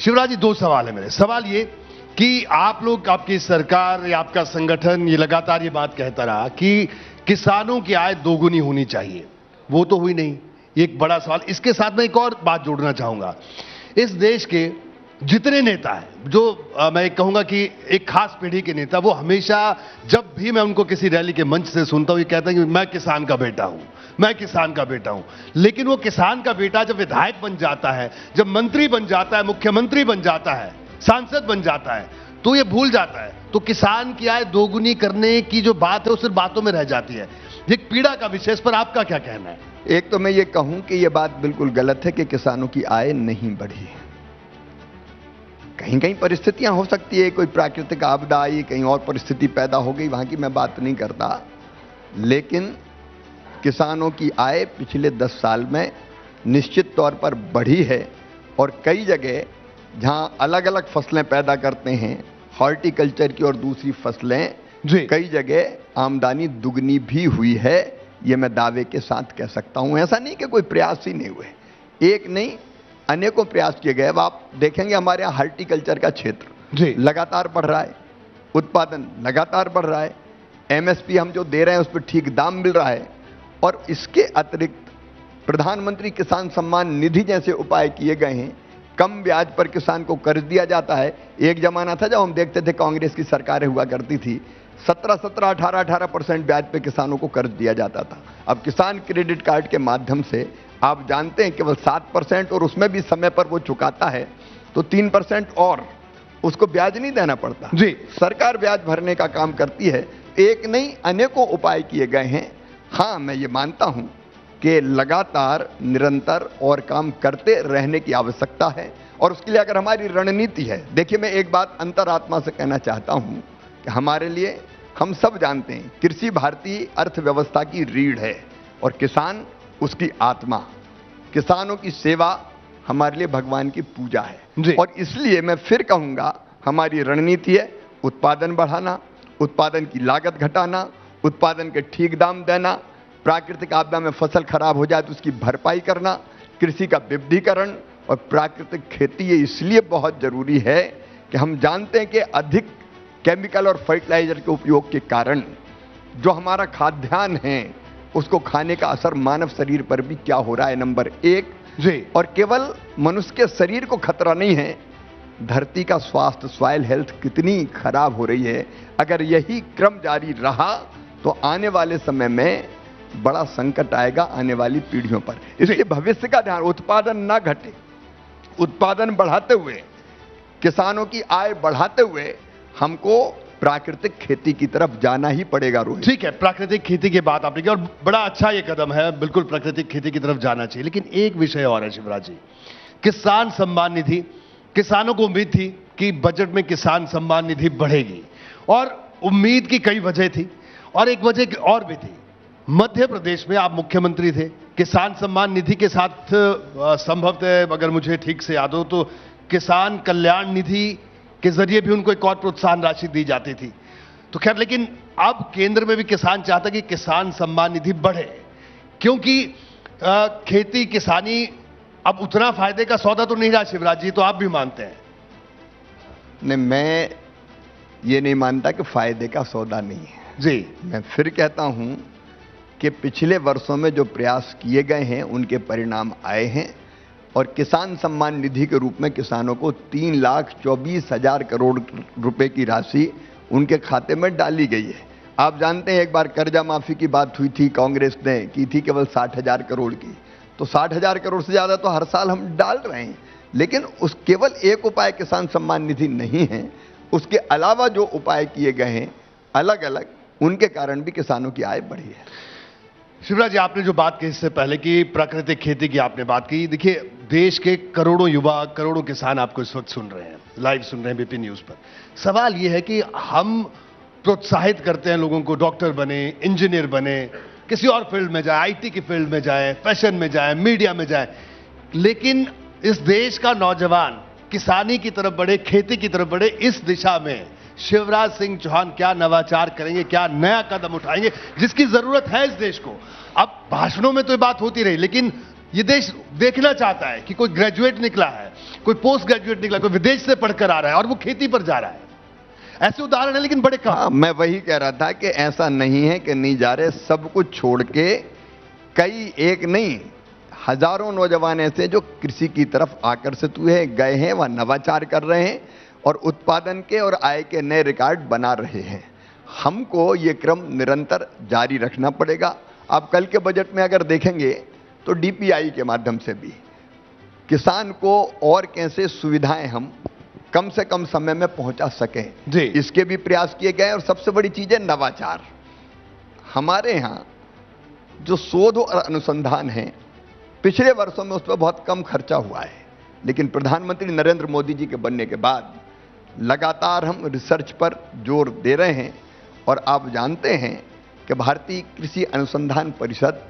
शिवराज जी, दो सवाल है मेरे। सवाल ये कि आप लोग, आपकी सरकार या आपका संगठन ये लगातार ये बात कहता रहा कि किसानों की आय दोगुनी होनी चाहिए, वो तो हुई नहीं, ये एक बड़ा सवाल। इसके साथ मैं एक और बात जोड़ना चाहूंगा। इस देश के जितने नेता हैं, जो मैं कहूंगा कि एक खास पीढ़ी के नेता, वो हमेशा, जब भी मैं उनको किसी रैली के मंच से सुनता हूं, ये कहते हैं कि मैं किसान का बेटा हूं, मैं किसान का बेटा हूं। लेकिन वो किसान का बेटा जब विधायक बन जाता है, जब मंत्री बन जाता है, मुख्यमंत्री बन जाता है, सांसद बन जाता है, तो ये भूल जाता है। तो किसान की आय दोगुनी करने की जो बात है वो सिर्फ बातों में रह जाती है। एक पीड़ा का विषय, इस पर आपका क्या कहना है? एक तो मैं ये कहूं कि यह बात बिल्कुल गलत है कि किसानों की आय नहीं बढ़ी। कहीं कहीं परिस्थितियां हो सकती है, कोई प्राकृतिक आपदा आई, कहीं और परिस्थिति पैदा हो गई, वहां की मैं बात नहीं करता। लेकिन किसानों की आय पिछले 10 साल में निश्चित तौर पर बढ़ी है। और कई जगह जहां अलग अलग फसलें पैदा करते हैं, हॉर्टिकल्चर की और दूसरी फसलें, कई जगह आमदनी दुगनी भी हुई है। यह मैं दावे के साथ कह सकता हूं। ऐसा नहीं कि कोई प्रयास ही नहीं हुए, एक नहीं अनेकों प्रयास किए गए। अब आप देखेंगे हमारे यहाँ हॉर्टिकल्चर का क्षेत्र लगातार बढ़ रहा है, उत्पादन लगातार बढ़ रहा है, एमएसपी हम जो दे रहे हैं उस पर ठीक दाम मिल रहा है। और इसके अतिरिक्त प्रधानमंत्री किसान सम्मान निधि जैसे उपाय किए गए हैं। कम ब्याज पर किसान को कर्ज दिया जाता है। एक जमाना था जब हम देखते थे कांग्रेस की सरकारें हुआ करती थी, 17-17, 18% ब्याज पे किसानों को कर्ज दिया जाता था। अब किसान क्रेडिट कार्ड के माध्यम से आप जानते हैं केवल 7%, और उसमें भी समय पर वो चुकाता है तो 3% और उसको ब्याज नहीं देना पड़ता। सरकार ब्याज भरने का काम करती है। एक नहीं अनेकों उपाय किए गए हैं। हाँ, मैं ये मानता हूं कि लगातार निरंतर और काम करते रहने की आवश्यकता है, और उसके लिए अगर हमारी रणनीति है। देखिए, मैं एक बात अंतरात्मा से कहना चाहता हूं कि हमारे लिए, हम सब जानते हैं, कृषि भारतीय अर्थव्यवस्था की रीढ़ है और किसान उसकी आत्मा। किसानों की सेवा हमारे लिए भगवान की पूजा है। और इसलिए मैं फिर कहूंगा, हमारी रणनीति है उत्पादन बढ़ाना, उत्पादन की लागत घटाना, उत्पादन के ठीक दाम देना, प्राकृतिक आपदा में फसल खराब हो जाए तो उसकी भरपाई करना, कृषि का विविधीकरण और प्राकृतिक खेती। ये इसलिए बहुत जरूरी है कि हम जानते हैं कि अधिक केमिकल और फर्टिलाइजर के उपयोग के कारण जो हमारा खाद्यान्न है उसको खाने का असर मानव शरीर पर भी क्या हो रहा है, नंबर 1। और केवल मनुष्य के शरीर को खतरा नहीं है, धरती का स्वास्थ्य, सॉइल हेल्थ कितनी खराब हो रही है। अगर यही क्रम जारी रहा तो आने वाले समय में बड़ा संकट आएगा आने वाली पीढ़ियों पर। इसलिए भविष्य का ध्यान, उत्पादन ना घटे, उत्पादन बढ़ाते हुए, किसानों की आय बढ़ाते हुए हमको प्राकृतिक खेती की तरफ जाना ही पड़ेगा। रोहित, ठीक है, प्राकृतिक खेती की बात आपने की और बड़ा अच्छा ये कदम है, बिल्कुल प्राकृतिक खेती की तरफ जाना चाहिए। लेकिन एक विषय और है शिवराज जी, किसान सम्मान निधि। किसानों को उम्मीद थी कि बजट में किसान सम्मान निधि बढ़ेगी, और उम्मीद की कई वजह थी, और एक वजह और भी थी। मध्य प्रदेश में आप मुख्यमंत्री थे, किसान सम्मान निधि के साथ संभवतः, अगर मुझे ठीक से याद हो, तो किसान कल्याण निधि के जरिए भी उनको एक और प्रोत्साहन राशि दी जाती थी। तो खैर, लेकिन अब केंद्र में भी किसान चाहता कि किसान सम्मान निधि बढ़े, क्योंकि खेती किसानी अब उतना फायदे का सौदा तो नहीं रहा शिवराज जी, तो आप भी मानते हैं? नहीं, मैं ये नहीं मानता कि फायदे का सौदा नहीं है। मैं फिर कहता हूं कि पिछले वर्षों में जो प्रयास किए गए हैं उनके परिणाम आए हैं, और किसान सम्मान निधि के रूप में किसानों को 3,24,000 करोड़ रुपए की राशि उनके खाते में डाली गई है। आप जानते हैं, एक बार कर्जा माफी की बात हुई थी, कांग्रेस ने की थी केवल 60,000 करोड़ की। तो 60,000 करोड़ से ज्यादा तो हर साल हम डाल रहे हैं। लेकिन उस केवल एक उपाय किसान सम्मान निधि नहीं है, उसके अलावा जो उपाय किए गए हैं अलग अलग, उनके कारण भी किसानों की आय बढ़ी है। शिवराज जी, आपने जो बात की इससे पहले कि प्राकृतिक खेती की आपने बात की, देखिए देश के करोड़ों युवा, करोड़ों किसान आपको इस वक्त सुन रहे हैं, लाइव सुन रहे हैं बीपी न्यूज पर। सवाल यह है कि हम प्रोत्साहित करते हैं लोगों को, डॉक्टर बने, इंजीनियर बने, किसी और फील्ड में जाए, आईटी की फील्ड में जाए, फैशन में जाए, मीडिया में जाए, लेकिन इस देश का नौजवान किसानी की तरफ बढ़े, खेती की तरफ बढ़े, इस दिशा में शिवराज सिंह चौहान क्या नवाचार करेंगे, क्या नया कदम उठाएंगे जिसकी जरूरत है इस देश को? अब भाषणों में तो ये बात होती रही, लेकिन ये देश देखना चाहता है कि कोई ग्रेजुएट निकला है, कोई पोस्ट ग्रेजुएट निकला, कोई विदेश से पढ़कर आ रहा है और वो खेती पर जा रहा है। ऐसे उदाहरण है लेकिन बड़े कम। हाँ, मैं वही कह रहा था कि ऐसा नहीं है कि नहीं जा रहे, सब कुछ छोड़ के कई, एक नहीं हजारों नौजवान ऐसे जो कृषि की तरफ आकर्षित हुए गए हैं, वह नवाचार कर रहे हैं और उत्पादन के और आय के नए रिकॉर्ड बना रहे हैं। हमको ये क्रम निरंतर जारी रखना पड़ेगा। आप कल के बजट में अगर देखेंगे तो डीपीआई के माध्यम से भी किसान को और कैसे सुविधाएं हम कम से कम समय में पहुंचा सकें जी, इसके भी प्रयास किए गए। और सबसे बड़ी चीज है नवाचार। हमारे यहाँ जो शोध और अनुसंधान है, पिछले वर्षों में उस पर बहुत कम खर्चा हुआ है, लेकिन प्रधानमंत्री नरेंद्र मोदी जी के बनने के बाद लगातार हम रिसर्च पर जोर दे रहे हैं। और आप जानते हैं कि भारतीय कृषि अनुसंधान परिषद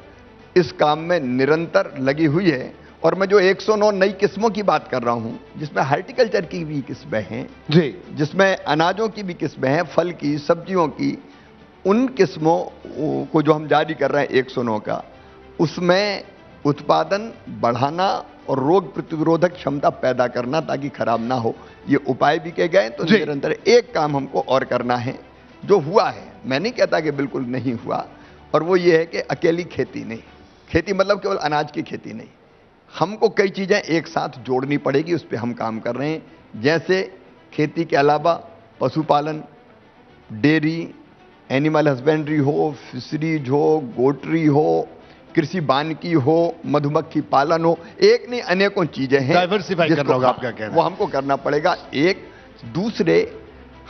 इस काम में निरंतर लगी हुई है। और मैं जो 109 नई किस्मों की बात कर रहा हूं, जिसमें हार्टिकल्चर की भी किस्में हैं जी, जिसमें अनाजों की भी किस्में हैं, फल की, सब्जियों की, उन किस्मों को जो हम जारी कर रहे हैं 109 का, उसमें उत्पादन बढ़ाना और रोग प्रतिरोधक क्षमता पैदा करना ताकि खराब ना हो, ये उपाय भी किए गए। तो निरंतर एक काम हमको और करना है जो हुआ है, मैं नहीं कहता कि बिल्कुल नहीं हुआ, और वो ये है कि अकेली खेती नहीं, खेती मतलब केवल अनाज की खेती नहीं, हमको कई चीज़ें एक साथ जोड़नी पड़ेगी, उस पर हम काम कर रहे हैं। जैसे खेती के अलावा पशुपालन, डेयरी, एनिमल हस्बेंड्री हो, फिशरीज हो, गोटरी हो, कृषि वानिकी हो, मधुमक्खी पालन हो, एक नहीं अनेकों चीजें हैं, डाइवर्सिफाई करना होगा, आपका कहना है। वो हमको करना पड़ेगा। एक दूसरे,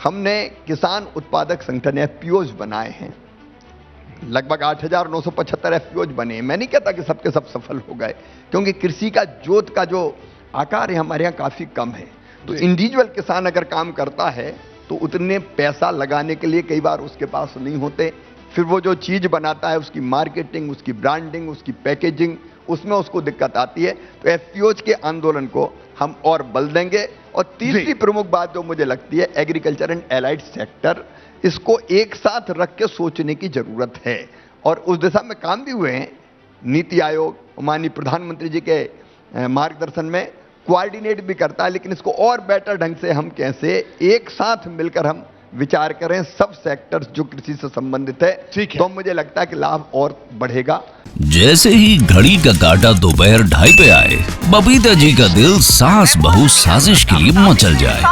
हमने किसान उत्पादक संगठन एफपीओज बनाए हैं, लगभग 8,975 एफपीओज बने हैं। मैं नहीं कहता कि सबके सब सफल हो गए, क्योंकि कृषि का जोत का जो आकार है हमारे यहाँ काफी कम है। तो इंडिविजुअल किसान अगर काम करता है तो उतने पैसा लगाने के लिए कई बार उसके पास नहीं होते। फिर वो जो चीज बनाता है, उसकी मार्केटिंग, उसकी ब्रांडिंग, उसकी पैकेजिंग, उसमें उसको दिक्कत आती है। तो एफपीओज के आंदोलन को हम और बल देंगे। और तीसरी प्रमुख बात जो मुझे लगती है, एग्रीकल्चर एंड एलाइड सेक्टर, इसको एक साथ रख के सोचने की जरूरत है और उस दिशा में काम भी हुए हैं। नीति आयोग माननीय प्रधानमंत्री जी के मार्गदर्शन में कोऑर्डिनेट भी करता है, लेकिन इसको और बेटर ढंग से हम कैसे एक साथ मिलकर हम विचार करें, सब सेक्टर्स जो कृषि से संबंधित है, तो मुझे लगता है कि लाभ और बढ़ेगा। जैसे ही घड़ी का काटा दोपहर 2:30 पे आए, बबीता जी का दिल सास बहू साजिश के लिए मचल जाए।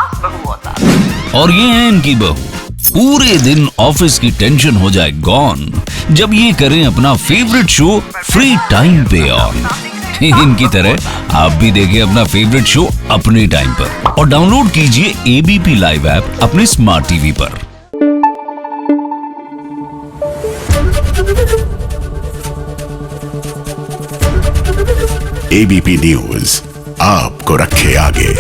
और ये है इनकी बहू, पूरे दिन ऑफिस की टेंशन हो जाए गॉन जब ये करें अपना फेवरेट शो फ्री टाइम पे ऑन। इनकी तरह आप भी देखें अपना फेवरेट शो अपने टाइम पर और डाउनलोड कीजिए एबीपी लाइव ऐप अपने स्मार्ट टीवी पर। एबीपी न्यूज आपको रखे आगे।